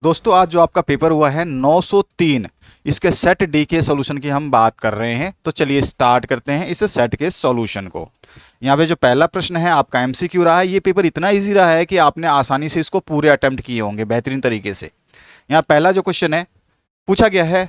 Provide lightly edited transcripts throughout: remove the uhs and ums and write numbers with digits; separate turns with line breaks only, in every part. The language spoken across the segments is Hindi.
दोस्तों आज जो आपका पेपर हुआ है 903, इसके सेट डी के सॉल्यूशन की हम बात कर रहे हैं। तो चलिए स्टार्ट करते हैं इस सेट के सॉल्यूशन को। यहाँ पे जो पहला प्रश्न है आपका एमसीक्यू रहा है। ये पेपर इतना इजी रहा है कि आपने आसानी से इसको पूरे अटेम्प्ट किए होंगे बेहतरीन तरीके से। यहाँ पहला जो क्वेश्चन है पूछा गया है,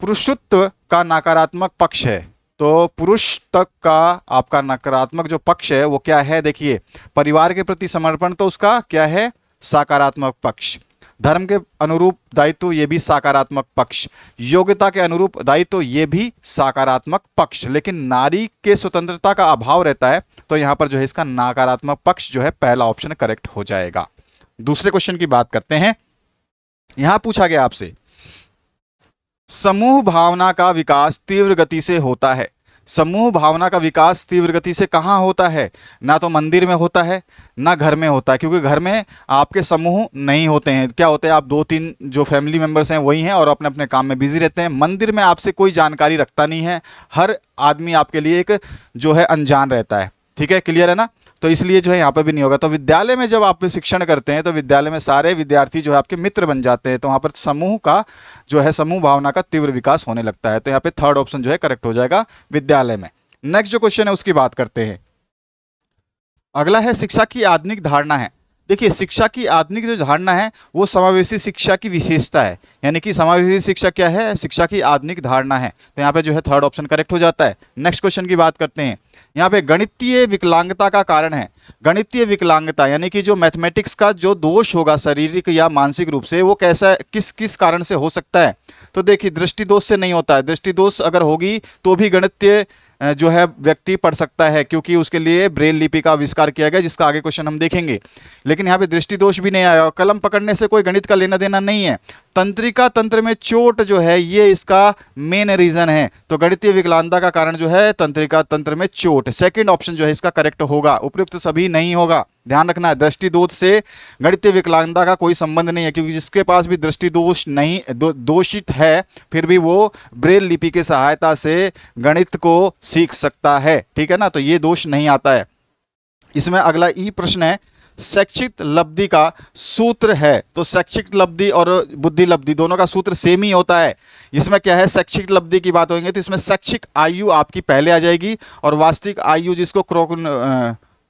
पुरुषत्व का नकारात्मक पक्ष है। तो पुरुष तक का आपका नकारात्मक जो पक्ष है वो क्या है? देखिए, परिवार के प्रति समर्पण तो उसका क्या है? सकारात्मक पक्ष। धर्म के अनुरूप दायित्व ये भी सकारात्मक पक्ष। योग्यता के अनुरूप दायित्व ये भी सकारात्मक पक्ष। लेकिन नारी के स्वतंत्रता का अभाव रहता है, तो यहां पर जो है इसका नकारात्मक पक्ष जो है पहला ऑप्शन करेक्ट हो जाएगा। दूसरे क्वेश्चन की बात करते हैं। यहां पूछा गया आपसे, समूह भावना का विकास तीव्र गति से होता है। समूह भावना का विकास तीव्र गति से कहाँ होता है? ना तो मंदिर में होता है ना घर में होता है, क्योंकि घर में आपके समूह नहीं होते हैं। क्या होते हैं, आप दो तीन जो फैमिली मेंबर्स हैं वही हैं और अपने अपने काम में बिजी रहते हैं। मंदिर में आपसे कोई जानकारी रखता नहीं है, हर आदमी आपके लिए एक जो है अनजान रहता है। ठीक है, क्लियर है ना? तो इसलिए जो है यहाँ पर भी नहीं होगा। तो विद्यालय में जब आप शिक्षण करते हैं तो विद्यालय में सारे विद्यार्थी जो है आपके मित्र बन जाते हैं, तो वहाँ पर समूह का जो है समूह भावना का तीव्र विकास होने लगता है। तो यहाँ पे थर्ड ऑप्शन जो है करेक्ट हो जाएगा विद्यालय में। नेक्स्ट जो क्वेश्चन है उसकी बात करते हैं। अगला है, शिक्षा की आधुनिक धारणा है। देखिए, शिक्षा की आधुनिक जो धारणा है वो समावेशी शिक्षा की विशेषता है। यानी कि समावेशी शिक्षा क्या है? शिक्षा की आधुनिक धारणा है। तो यहाँ पे जो है थर्ड ऑप्शन करेक्ट हो जाता है। नेक्स्ट क्वेश्चन की बात करते हैं। यहाँ पे गणितीय विकलांगता का कारण है। गणितीय विकलांगता यानी कि जो मैथमेटिक्स का जो दोष होगा शारीरिक या मानसिक रूप से, वो कैसा किस किस कारण से हो सकता है? तो देखिए, दृष्टि दोष से नहीं होता है। दृष्टि दोष अगर होगी तो भी गणितीय जो है व्यक्ति पढ़ सकता है, क्योंकि उसके लिए ब्रेल लिपि का आविष्कार किया गया, जिसका आगे क्वेश्चन हम देखेंगे। लेकिन यहाँ पे दृष्टि दोष भी नहीं आया। कलम पकड़ने से कोई गणित का लेना देना नहीं है। तंत्रिका तंत्र में चोट जो है ये इसका मेन रीजन है। तो गणितीय विकलांगता का कारण जो है तंत्रिका तंत्र में चोट। सेकंड ऑप्शन जो है इसका करेक्ट होगा। उपयुक्त सभी नहीं होगा, ध्यान रखना है। दृष्टि दोष से गणितीय विकलांगता का कोई संबंध नहीं है, क्योंकि जिसके पास भी दृष्टि दोष नहीं दोषित है, फिर भी वो ब्रेल लिपि की सहायता से गणित को सीख सकता है। ठीक है ना? तो ये दोष नहीं आता है इसमें। अगला ई प्रश्न है, शैक्षिक लब्धि का सूत्र है। तो शैक्षिक लब्धि और बुद्धि लब्धि दोनों का सूत्र सेम ही होता है। इसमें क्या है, शैक्षिक लब्धि की बात होगी तो इसमें शैक्षिक आयु आपकी पहले आ जाएगी और वास्तविक आयु जिसको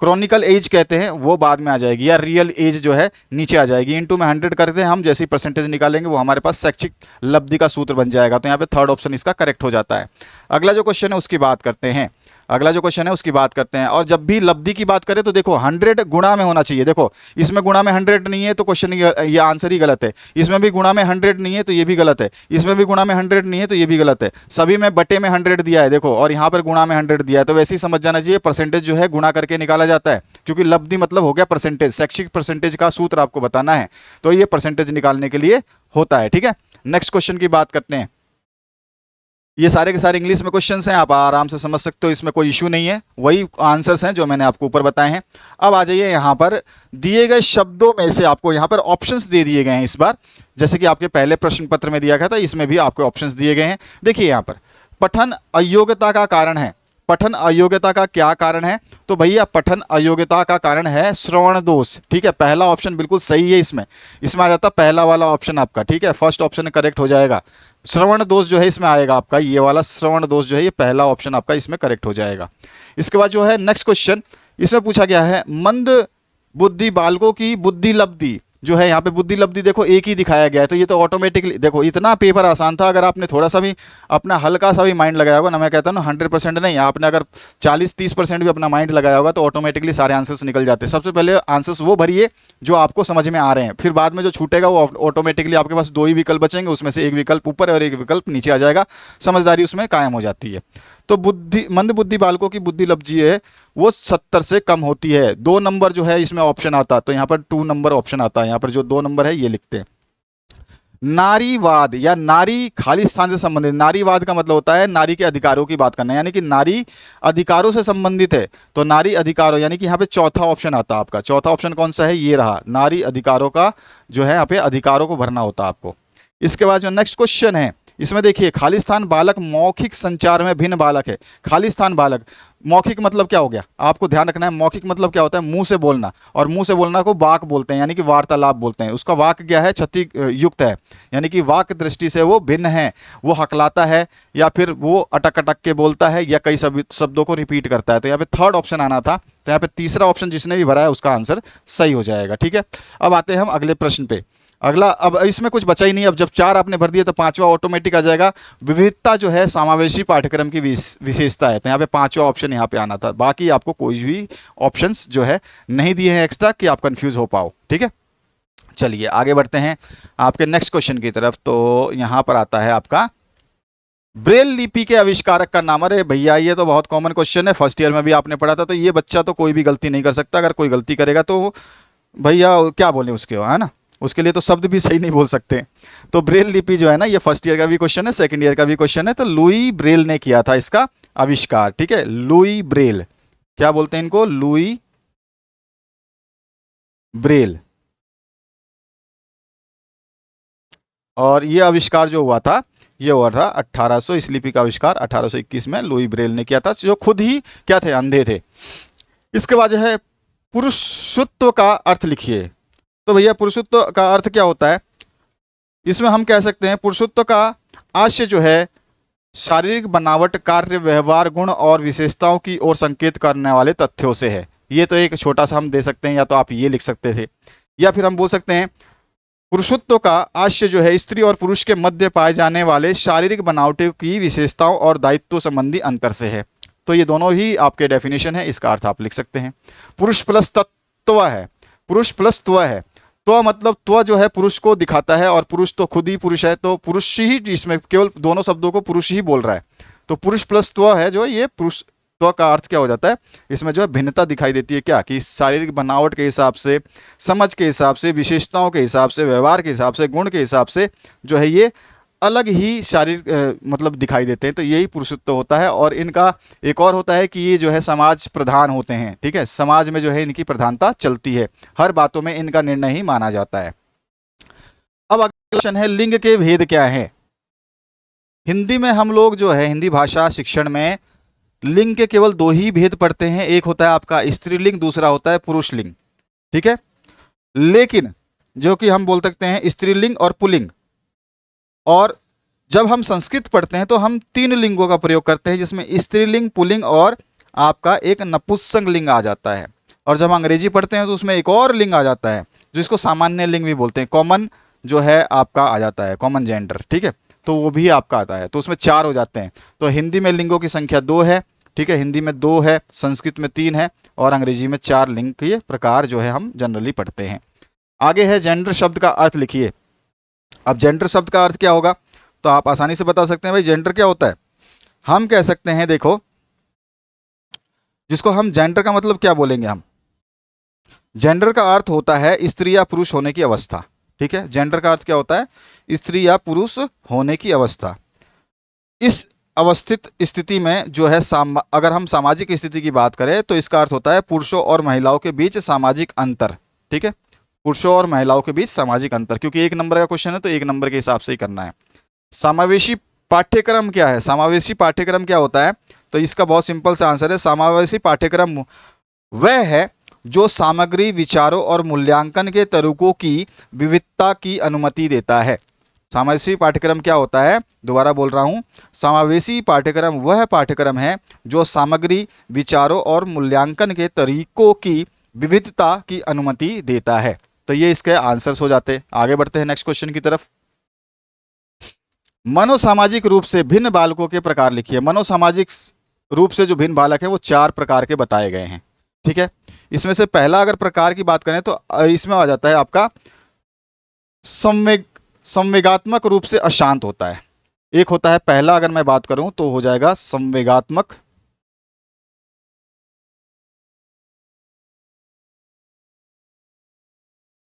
क्रॉनिकल एज कहते हैं वो बाद में आ जाएगी, या रियल एज जो है नीचे आ जाएगी। इनटू में 100 करते हैं हम, जैसी परसेंटेज निकालेंगे वो हमारे पास शैक्षिक लब्धि का सूत्र बन जाएगा। तो यहाँ पे थर्ड ऑप्शन इसका करेक्ट हो जाता है। अगला जो क्वेश्चन है उसकी बात करते हैं। और जब भी लब्धि की बात करें तो देखो 100 गुणा में होना चाहिए। देखो, इसमें गुणा में 100 नहीं है तो क्वेश्चन ये आंसर ही गलत है। इसमें भी गुणा में 100 नहीं है तो ये भी गलत है। इसमें भी गुणा में 100 नहीं है तो ये भी गलत है। सभी में बटे में 100 दिया है देखो, और यहाँ पर गुणा में 100 दिया है। तो वैसे ही समझ जाना चाहिए, परसेंटेज जो है गुणा करके निकाला जाता है, क्योंकि लब्धि मतलब हो गया परसेंटेज। शैक्षिक परसेंटेज का सूत्र आपको बताना है, तो ये परसेंटेज निकालने के लिए होता है। ठीक है, नेक्स्ट क्वेश्चन की बात करते हैं। ये सारे के सारे इंग्लिश में क्वेश्चंस हैं, आप आराम से समझ सकते हो, इसमें कोई इशू नहीं है। वही आंसर्स हैं जो मैंने आपको ऊपर बताए हैं। अब आ जाइए, यहाँ पर दिए गए शब्दों में से आपको यहाँ पर ऑप्शंस दे दिए गए हैं इस बार, जैसे कि आपके पहले प्रश्न पत्र में दिया गया था, इसमें भी आपको ऑप्शंस दिए गए हैं। देखिए, यहाँ पर पठन अयोग्यता का कारण है। पठन अयोग्यता का क्या कारण है? तो भैया पठन अयोग्यता का कारण है श्रवण दोष। ठीक है, पहला ऑप्शन बिल्कुल सही है। इसमें आ जाता पहला वाला ऑप्शन आपका। ठीक है, फर्स्ट ऑप्शन करेक्ट हो जाएगा। श्रवण दोष जो है इसमें आएगा आपका, ये वाला श्रवण दोष जो है ये पहला ऑप्शन आपका इसमें करेक्ट हो जाएगा। इसके बाद जो है नेक्स्ट क्वेश्चन, इसमें पूछा गया है, मंद बुद्धि बालकों की बुद्धि लब्धि जो है, यहाँ पे बुद्धि लब्धि देखो एक ही दिखाया गया है। तो ये तो ऑटोमेटिकली देखो, इतना पेपर आसान था। अगर आपने थोड़ा सा भी अपना हल्का सा भी माइंड लगाया होगा ना, मैं कहता हूँ 100% नहीं, आपने अगर 40-30% भी अपना माइंड लगाया होगा तो ऑटोमेटिकली सारे आंसर्स निकल जाते हैं। सबसे पहले आंसर्स वो भरिए जो आपको समझ में आ रहे हैं, फिर बाद में जो छूटेगा वो ऑटोमेटिकली आपके पास 2 ही विकल्प बचेंगे, उसमें से एक विकल्प ऊपर और एक विकल्प नीचे आ जाएगा। समझदारी उसमें कायम हो जाती है। तो मंद बुद्धि बालकों की बुद्धि लब्धि है वो 70 से कम होती है। 2 नंबर जो है इसमें ऑप्शन आता, तो यहाँ पर 2 नंबर ऑप्शन आता है। यहाँ पर जो 2 नंबर है ये लिखते हैं। नारीवाद या नारी खाली स्थान से संबंधित, नारीवाद का मतलब होता है नारी के अधिकारों की बात करना, यानी कि नारी अधिकारों से संबंधित है। तो नारी अधिकारों यानी कि यहाँ पे चौथा ऑप्शन आता है आपका। चौथा ऑप्शन कौन सा है? ये रहा, नारी अधिकारों का जो है यहाँ पे अधिकारों को भरना होता है आपको। इसके बाद जो नेक्स्ट क्वेश्चन है इसमें देखिए खालिस्तान बालक मौखिक संचार में भिन्न बालक है। खालिस्तान बालक, मौखिक मतलब क्या हो गया, आपको ध्यान रखना है। मौखिक मतलब क्या होता है, मुंह से बोलना, और मुंह से बोलना को वाक बोलते हैं, यानी कि वार्तालाप बोलते हैं। उसका वाक क्या है, क्षति युक्त है, यानी कि वाक दृष्टि से वो भिन्न है। वो हकलाता है, या फिर वो अटक अटक के बोलता है, या कई शब्दों को रिपीट करता है। तो यहाँ पे थर्ड ऑप्शन आना था, तो यहाँ पे तीसरा ऑप्शन जिसने भी भरा है उसका आंसर सही हो जाएगा। ठीक है, अब आते हैं हम अगले प्रश्न पे। अगला, अब इसमें कुछ बचा ही नहीं। अब जब 4 आपने भर दिया तो पांचवा ऑटोमेटिक आ जाएगा। विविधता जो है समावेशी पाठ्यक्रम की विशेषता है, तो यहाँ पे पांचवा ऑप्शन यहाँ पे आना था। बाकी आपको कोई भी ऑप्शंस जो है नहीं दिए हैं एक्स्ट्रा कि आप कंफ्यूज हो पाओ। ठीक है, चलिए आगे बढ़ते हैं आपके नेक्स्ट क्वेश्चन की तरफ। तो यहाँ पर आता है आपका ब्रेल लिपि के आविष्कारक का नाम। अरे भैया ये तो बहुत कॉमन क्वेश्चन है, फर्स्ट ईयर में भी आपने पढ़ा था। तो ये बच्चा तो कोई भी गलती नहीं कर सकता, अगर कोई गलती करेगा तो भैया क्या बोले उसके, है ना, उसके लिए तो शब्द भी सही नहीं बोल सकते। तो ब्रेल लिपि जो है ना, ये फर्स्ट ईयर का भी क्वेश्चन है, सेकंड ईयर का भी क्वेश्चन है। तो लुई ब्रेल ने किया था इसका आविष्कार। ठीक है, लुई ब्रेल, क्या बोलते हैं इनको, लुई ब्रेल। और ये आविष्कार जो हुआ था, ये हुआ था 1800, इस लिपि का आविष्कार 1821 में लुई ब्रेल ने किया था, जो खुद ही क्या थे, अंधे थे। इसके बाद जो है पुरुषत्व का अर्थ लिखिए। तो भैया पुरुषत्व का अर्थ क्या होता है, इसमें हम कह सकते हैं पुरुषत्व का आशय जो है शारीरिक बनावट, कार्य, व्यवहार, गुण और विशेषताओं की ओर संकेत करने वाले तथ्यों से है। ये तो एक छोटा सा हम दे सकते हैं, या तो आप ये लिख सकते थे, या फिर हम बोल सकते हैं पुरुषत्व का आशय जो है स्त्री और पुरुष के मध्य पाए जाने वाले शारीरिक बनावटों की विशेषताओं और दायित्व संबंधी अंतर से है। तो ये दोनों ही आपके डेफिनेशन है, इसका अर्थ आप लिख सकते हैं। पुरुष प्लस तत्व है, पुरुष प्लस त्व है। त्व मतलब त्व जो है पुरुष को दिखाता है, और पुरुष तो खुद ही पुरुष है, तो पुरुष ही, इसमें केवल दोनों शब्दों को पुरुष ही बोल रहा है। तो पुरुष प्लस त्व है जो, ये पुरुष त्व का अर्थ क्या हो जाता है, इसमें जो है भिन्नता दिखाई देती है, क्या कि शारीरिक बनावट के हिसाब से, समझ के हिसाब से, विशेषताओं के हिसाब से, व्यवहार के हिसाब से, गुण के हिसाब से जो है ये अलग ही शारीरिक मतलब दिखाई देते हैं। तो यही पुरुषत्व होता है। और इनका एक और होता है कि ये जो है समाज प्रधान होते हैं। ठीक है, समाज में जो है इनकी प्रधानता चलती है, हर बातों में इनका निर्णय ही माना जाता है। अब अगला क्वेश्चन है, लिंग के भेद क्या है। हिंदी में हम लोग जो है, हिंदी भाषा शिक्षण में लिंग के केवल दो ही भेद पढ़ते हैं। एक होता है आपका स्त्रीलिंग, दूसरा होता है पुरुष लिंग। ठीक है, लेकिन जो कि हम बोल सकते हैं स्त्रीलिंग और पुल्लिंग। और जब हम संस्कृत पढ़ते हैं तो हम 3 लिंगों का प्रयोग करते हैं, जिसमें स्त्रीलिंग, पुल्लिंग और आपका एक नपुंसक लिंग आ जाता है। और जब अंग्रेजी पढ़ते हैं तो उसमें एक और लिंग आ जाता है, जिसको सामान्य लिंग भी बोलते हैं, कॉमन जो है आपका आ जाता है, कॉमन जेंडर। ठीक है, तो वो भी आपका आता है, तो उसमें 4 हो जाते हैं। तो हिंदी में लिंगों की संख्या 2 है। ठीक है, हिंदी में 2 है, संस्कृत में 3 है, और अंग्रेजी में 4 लिंग के प्रकार जो है हम जनरली पढ़ते हैं। आगे है जेंडर शब्द का अर्थ लिखिए। अब जेंडर शब्द का अर्थ क्या होगा, तो आप आसानी से बता सकते हैं भाई जेंडर क्या होता है। हम कह सकते हैं, देखो, जिसको हम जेंडर का मतलब क्या बोलेंगे, हम जेंडर का अर्थ होता है स्त्री या पुरुष होने की अवस्था। ठीक है, जेंडर का अर्थ क्या होता है, स्त्री या पुरुष होने की अवस्था। इस अवस्थित स्थिति में जो है अगर हम सामाजिक स्थिति की बात करें तो इसका अर्थ होता है पुरुषों और महिलाओं के बीच सामाजिक अंतर। ठीक है, पुरुषों और महिलाओं के बीच सामाजिक अंतर, क्योंकि 1 नंबर का क्वेश्चन है तो 1 नंबर के हिसाब से ही करना है। समावेशी पाठ्यक्रम क्या है, समावेशी पाठ्यक्रम क्या होता है, तो इसका बहुत सिंपल सा आंसर है, समावेशी पाठ्यक्रम वह है जो सामग्री, विचारों और मूल्यांकन के तरीकों की विविधता की अनुमति देता है। समावेशी पाठ्यक्रम क्या होता है, दोबारा बोल रहा हूं, समावेशी पाठ्यक्रम वह पाठ्यक्रम है जो सामग्री, विचारों और मूल्यांकन के तरीकों की विविधता की अनुमति देता है। तो ये इसके आंसर्स हो जाते हैं। आगे बढ़ते हैं नेक्स्ट क्वेश्चन की तरफ। मनोसामाजिक रूप से भिन्न बालकों के प्रकार लिखिए। मनोसामाजिक रूप से जो भिन्न बालक है वो 4 प्रकार के बताए गए हैं। ठीक है, इसमें से पहला अगर प्रकार की बात करें तो इसमें आ जाता है आपका संवेगात्मक रूप से अशांत होता है। एक होता है पहला, अगर मैं बात करूं तो हो जाएगा संवेगात्मक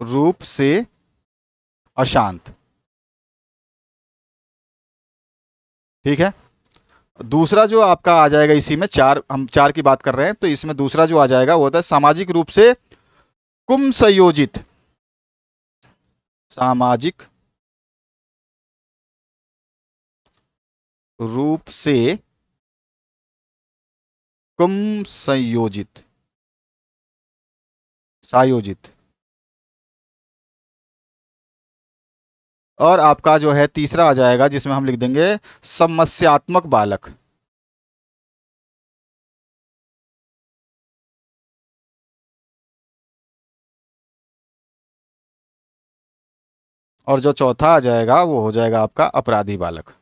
रूप से अशांत। ठीक है, दूसरा जो आपका आ जाएगा, इसी में 4, हम 4 की बात कर रहे हैं, तो इसमें दूसरा जो आ जाएगा वो होता है सामाजिक रूप से कुम संयोजित। सामाजिक रूप से कम संयोजित सायोजित। और आपका जो है तीसरा आ जाएगा जिसमें हम लिख देंगे समस्यात्मक बालक। और जो चौथा आ जाएगा वो हो जाएगा आपका अपराधी बालक।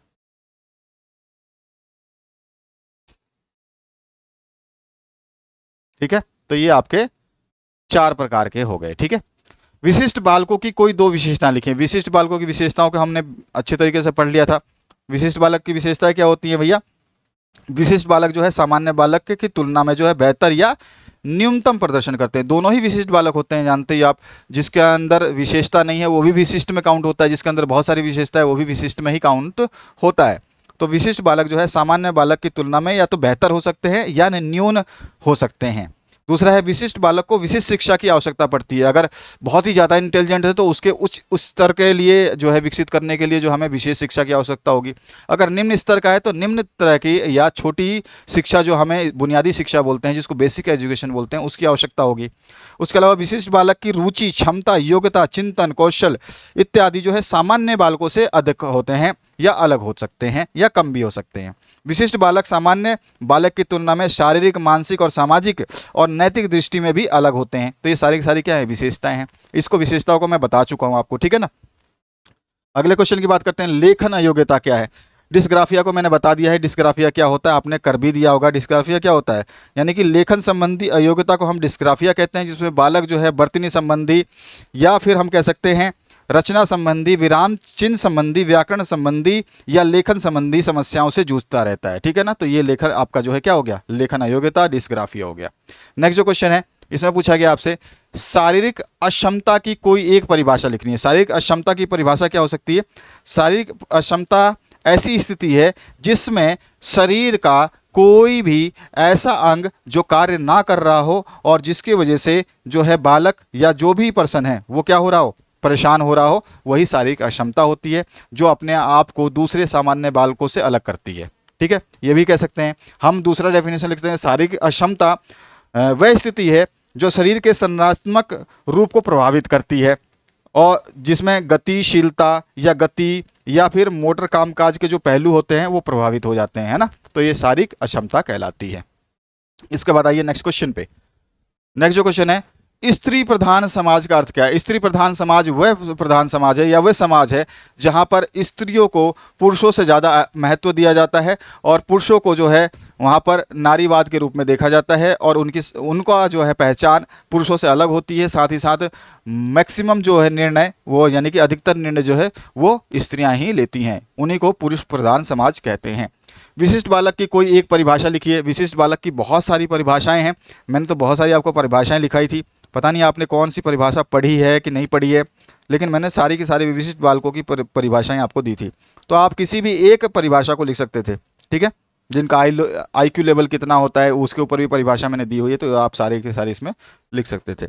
ठीक है, तो ये आपके चार प्रकार के हो गए। ठीक है, विशिष्ट बालकों की कोई दो विशेषताएं लिखें। विशिष्ट बालकों की विशेषताओं को हमने अच्छे तरीके से पढ़ लिया था। विशिष्ट बालक की विशेषताएं क्या होती है भैया? विशिष्ट बालक जो है सामान्य बालक की तुलना में जो है बेहतर या न्यूनतम प्रदर्शन करते हैं। दोनों ही विशिष्ट बालक होते हैं, जानते ही आप। जिसके अंदर विशेषता नहीं है वो भी विशिष्ट में काउंट होता है, जिसके अंदर बहुत सारी विशेषता है वो भी विशिष्ट में ही काउंट होता है। तो विशिष्ट बालक जो है सामान्य बालक की तुलना में या तो बेहतर हो सकते हैं या न्यून हो सकते हैं। दूसरा है विशिष्ट बालक को विशिष्ट शिक्षा की आवश्यकता पड़ती है। अगर बहुत ही ज़्यादा इंटेलिजेंट है तो उसके उच्च स्तर के लिए जो है विकसित करने के लिए जो हमें विशेष शिक्षा की आवश्यकता होगी। अगर निम्न स्तर का है तो निम्न तरह की या छोटी शिक्षा जो हमें बुनियादी शिक्षा बोलते हैं, जिसको बेसिक एजुकेशन बोलते हैं, उसकी आवश्यकता होगी। उसके अलावा विशिष्ट बालक की रुचि, क्षमता, योग्यता, चिंतन, कौशल इत्यादि जो है सामान्य बालकों से अधिक होते हैं या अलग हो सकते हैं या कम भी हो सकते हैं। विशिष्ट बालक सामान्य बालक की तुलना में शारीरिक, मानसिक और सामाजिक और नैतिक दृष्टि में भी अलग होते हैं। तो ये सारी की सारी क्या है? विशेषताएं हैं। इसको विशेषताओं को मैं बता चुका हूं आपको, ठीक है ना। अगले क्वेश्चन की बात करते हैं, लेखन अयोग्यता क्या है? डिस्ग्राफिया को मैंने बता दिया है। डिस्ग्राफिया क्या होता है आपने कर भी दिया होगा। डिस्ग्राफिया क्या होता है? यानी कि लेखन संबंधी अयोग्यता को हम डिस्ग्राफिया कहते हैं, जिसमें बालक जो है वर्तनी संबंधी या फिर हम कह सकते हैं रचना संबंधी, विराम चिन्ह संबंधी, व्याकरण संबंधी या लेखन संबंधी समस्याओं से जूझता रहता है। ठीक है ना, तो ये लेखन आपका जो है क्या हो गया? लेखन अयोग्यता, डिस्ग्राफिया हो गया। नेक्स्ट जो क्वेश्चन है इसमें पूछा गया आपसे शारीरिक अक्षमता की कोई एक परिभाषा लिखनी है। शारीरिक अक्षमता की परिभाषा क्या हो सकती है? शारीरिक अक्षमता ऐसी स्थिति है जिसमें शरीर का कोई भी ऐसा अंग जो कार्य ना कर रहा हो और जिसकी वजह से जो है बालक या जो भी पर्सन है वो क्या हो रहा हो? परेशान हो रहा हो, वही शारीरिक अक्षमता होती है जो अपने आप को दूसरे सामान्य बालकों से अलग करती है। ठीक है, ये भी कह सकते हैं हम। दूसरा डेफिनेशन लिखते हैं, शारीरिक अक्षमता वह स्थिति है जो शरीर के संरचनात्मक रूप को प्रभावित करती है और जिसमें गतिशीलता या गति या फिर मोटर कामकाज के जो पहलू होते हैं वो प्रभावित हो जाते हैं, है ना। तो ये शारीरिक अक्षमता कहलाती है। इसके बाद आइए नेक्स्ट क्वेश्चन पे। नेक्स्ट जो क्वेश्चन है, स्त्री प्रधान समाज का अर्थ क्या है? स्त्री प्रधान समाज वह प्रधान समाज है या वह समाज है जहां पर स्त्रियों को पुरुषों से ज़्यादा महत्व दिया जाता है और पुरुषों को जो है वहां पर नारीवाद के रूप में देखा जाता है और उनका जो है पहचान पुरुषों से अलग होती है। साथ ही साथ मैक्सिमम जो है निर्णय वो यानी कि अधिकतर निर्णय जो है वो स्त्रियां ही लेती हैं। उन्हीं को पुरुष प्रधान समाज कहते हैं। विशिष्ट बालक की कोई एक परिभाषा लिखिए। विशिष्ट बालक की बहुत सारी परिभाषाएं हैं, मैंने तो बहुत सारी आपको परिभाषाएं लिखाई थी। पता नहीं आपने कौन सी परिभाषा पढ़ी है कि नहीं पढ़ी है, लेकिन मैंने सारी की सारी विशिष्ट बालकों की परिभाषाएं आपको दी थी। तो आप किसी भी एक परिभाषा को लिख सकते थे, ठीक है। जिनका IQ लेवल कितना होता है उसके ऊपर भी परिभाषा मैंने दी हुई है, तो आप सारे के सारे इसमें लिख सकते थे।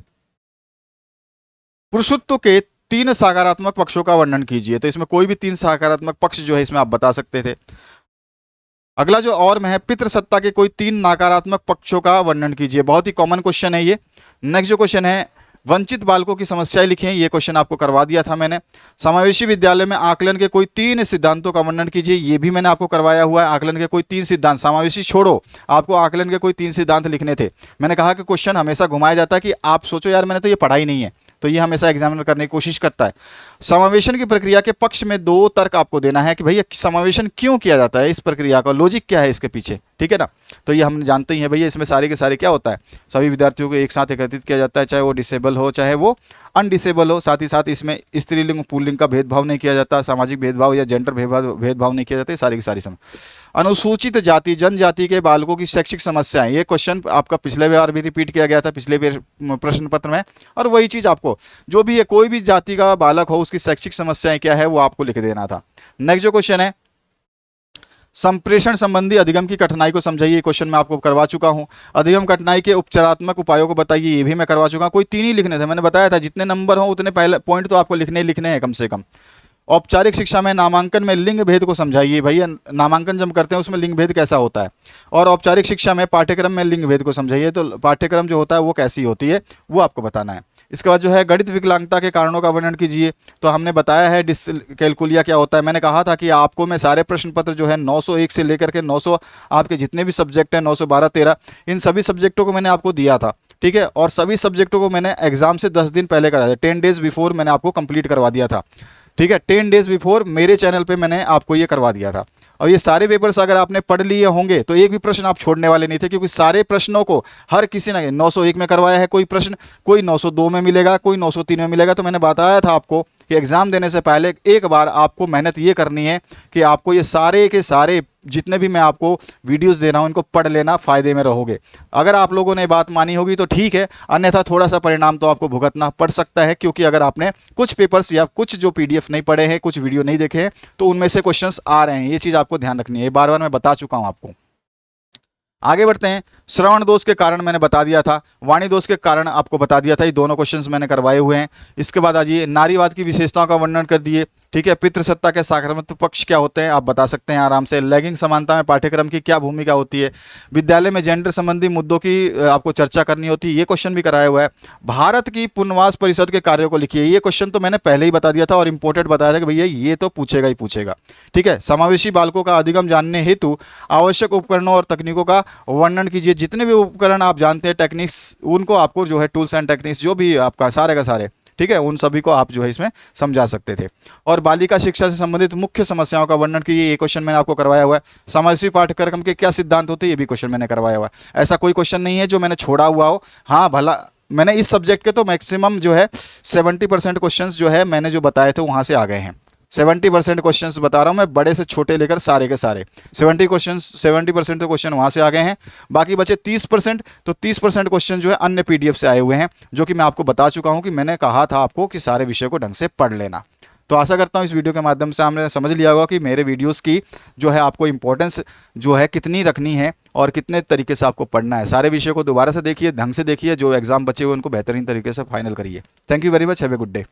पुरुषत्व के 3 सकारात्मक पक्षों का वर्णन कीजिए। तो इसमें कोई भी 3 सकारात्मक पक्ष जो है इसमें आप बता सकते थे। अगला जो और में है, पितृसत्ता के कोई 3 नकारात्मक पक्षों का वर्णन कीजिए। बहुत ही कॉमन क्वेश्चन है ये। नेक्स्ट जो क्वेश्चन है, वंचित बालकों की समस्याएं लिखें। ये क्वेश्चन आपको करवा दिया था मैंने। समावेशी विद्यालय में आकलन के कोई 3 सिद्धांतों का वर्णन कीजिए। ये भी मैंने आपको करवाया हुआ है। आकलन के कोई 3 सिद्धांत, समावेशी छोड़ो, आपको आकलन के कोई 3 सिद्धांत लिखने थे। मैंने कहा कि क्वेश्चन हमेशा घुमाया जाता है कि आप सोचो यार मैंने तो ये पढ़ा ही नहीं है, तो ये हमेशा एग्जामिनर करने की कोशिश करता है। समावेशन की प्रक्रिया के पक्ष में 2 तर्क आपको देना है कि भैया समावेशन क्यों किया जाता है, इस प्रक्रिया का लॉजिक क्या है इसके पीछे, ठीक है ना। तो ये हम जानते ही हैं भैया, इसमें सारे के सारे क्या होता है, सभी विद्यार्थियों को एक साथ एकत्रित किया जाता है, चाहे वो डिसेबल हो चाहे वो अनडिसेबल हो। साथ ही साथ इसमें स्त्रीलिंग पुल्लिंग का भेदभाव नहीं किया जाता, सामाजिक भेदभाव या जेंडर भेदभाव नहीं किया जाता, सारी की सारी समय। अनुसूचित जाति जनजाति के बालकों की शैक्षिक समस्याएं, ये क्वेश्चन आपका पिछले बार भी रिपीट किया गया था, पिछले प्रश्न पत्र में। और वही चीज़ आपको जो भी है कोई भी जाति का बालक हो उसकी शैक्षिक समस्याएं क्या है वो आपको लिख देना था। नेक्स्ट जो क्वेश्चन है, संप्रेषण संबंधी अधिगम की कठिनाई को समझाइए। क्वेश्चन मैं आपको करवा चुका हूं। अधिगम कठिनाई के उपचारात्मक उपायों को बताइए, ये भी मैं करवा चुका हूं। कोई 3 ही लिखने थे, मैंने बताया था जितने नंबर हो उतने पहले पॉइंट तो आपको लिखने ही लिखने हैं कम से कम। औपचारिक शिक्षा में नामांकन में लिंग भेद को समझाइए भैया, नामांकन जब करते हैं उसमें लिंग भेद कैसा होता है, और औपचारिक शिक्षा में पाठ्यक्रम में लिंग भेद को समझाइए। तो पाठ्यक्रम जो होता है वो कैसी होती है वो आपको बताना है। इसके बाद जो है गणित विकलांगता के कारणों का वर्णन कीजिए। तो हमने बताया है डिसकैलकुलिया क्या होता है। मैंने कहा था कि आपको मैं सारे प्रश्न पत्र जो है 901 से लेकर के 900 आपके जितने भी सब्जेक्ट हैं 912 13 इन सभी सब्जेक्टों को मैंने आपको दिया था, ठीक है। और सभी सब्जेक्टों को मैंने एग्जाम से 10 दिन पहले कराया था, 10 डेज बिफोर मैंने आपको कंप्लीट करवा दिया था, ठीक है। 10 डेज बिफोर मेरे चैनल पे मैंने आपको ये करवा दिया था। और ये सारे पेपर्स अगर आपने पढ़ लिए होंगे तो एक भी प्रश्न आप छोड़ने वाले नहीं थे, क्योंकि सारे प्रश्नों को हर किसी ने 901 में करवाया है कोई प्रश्न, कोई 902 में मिलेगा, कोई 903 में मिलेगा। तो मैंने बताया था आपको कि एग्ज़ाम देने से पहले एक बार आपको मेहनत ये करनी है कि आपको ये सारे के सारे जितने भी मैं आपको वीडियोस दे रहा हूँ इनको पढ़ लेना, फ़ायदे में रहोगे। अगर आप लोगों ने बात मानी होगी तो ठीक है, अन्यथा थोड़ा सा परिणाम तो आपको भुगतना पड़ सकता है, क्योंकि अगर आपने कुछ पेपर्स या कुछ जो पीडीएफ नहीं पढ़े हैं, कुछ वीडियो नहीं देखे हैं, तो उनमें से क्वेश्चंस आ रहे हैं। ये चीज़ आपको ध्यान रखनी है, बार बार मैं बता चुका हूँ आपको। आगे बढ़ते हैं। श्रवण दोष के कारण मैंने बता दिया था, वाणी दोष के कारण आपको बता दिया था, ये दोनों क्वेश्चंस मैंने करवाए हुए हैं। इसके बाद आइए नारीवाद की विशेषताओं का वर्णन कर दिए, ठीक है। पितृसत्ता के सकारात्मक पक्ष क्या होते हैं आप बता सकते हैं आराम से। लैंगिक समानता में पाठ्यक्रम की क्या भूमिका होती है। विद्यालय में जेंडर संबंधी मुद्दों की आपको चर्चा करनी होती है, ये क्वेश्चन भी कराया हुआ है। भारत की पुनर्वास परिषद के कार्यों को लिखिए, ये क्वेश्चन तो मैंने पहले ही बता दिया था और इंपॉर्टेंट बताया था कि भैया ये तो पूछेगा ही पूछेगा, ठीक है। समावेशी बालकों का अधिगम जानने हेतु आवश्यक उपकरणों और तकनीकों का वर्णन कीजिए। जितने भी उपकरण आप जानते हैं टेक्निक्स, उनको आपको जो है टूल्स एंड टेक्निक्स जो भी आपका सारे का सारे, ठीक है, उन सभी को आप जो है इसमें समझा सकते थे। और बालिका शिक्षा से संबंधित मुख्य समस्याओं का वर्णन कीजिए, ये क्वेश्चन मैंने आपको करवाया हुआ है। समावेशी पाठ्यक्रम के क्या सिद्धांत होते हैं, ये भी क्वेश्चन मैंने करवाया हुआ है। ऐसा कोई क्वेश्चन नहीं है जो मैंने छोड़ा हुआ हो। हाँ भला मैंने इस सब्जेक्ट के तो मैक्सिमम जो है 70% क्वेश्चन जो है मैंने जो बताए थे वहाँ से आ गए हैं। 70% क्वेश्चन बता रहा हूँ मैं, बड़े से छोटे लेकर सारे के सारे 70% तो क्वेश्चन वहाँ से आ गए हैं। बाकी बचे 30%, तो 30% क्वेश्चन जो है अन्य पीडीएफ से आए हुए हैं, जो कि मैं आपको बता चुका हूँ कि मैंने कहा था आपको कि सारे विषय को ढंग से पढ़ लेना। तो आशा करता हूँ इस वीडियो के माध्यम से आपने समझ लिया होगा कि मेरे वीडियोस की जो है आपको इंपॉर्टेंस जो है कितनी रखनी है और कितने तरीके से आपको पढ़ना है। सारे विषयों को दोबारा से देखिए, ढंग से देखिए, जो एग्जाम बचे हुए उनको बेहतरीन तरीके से फाइनल करिए। Thank you very much, have a good day.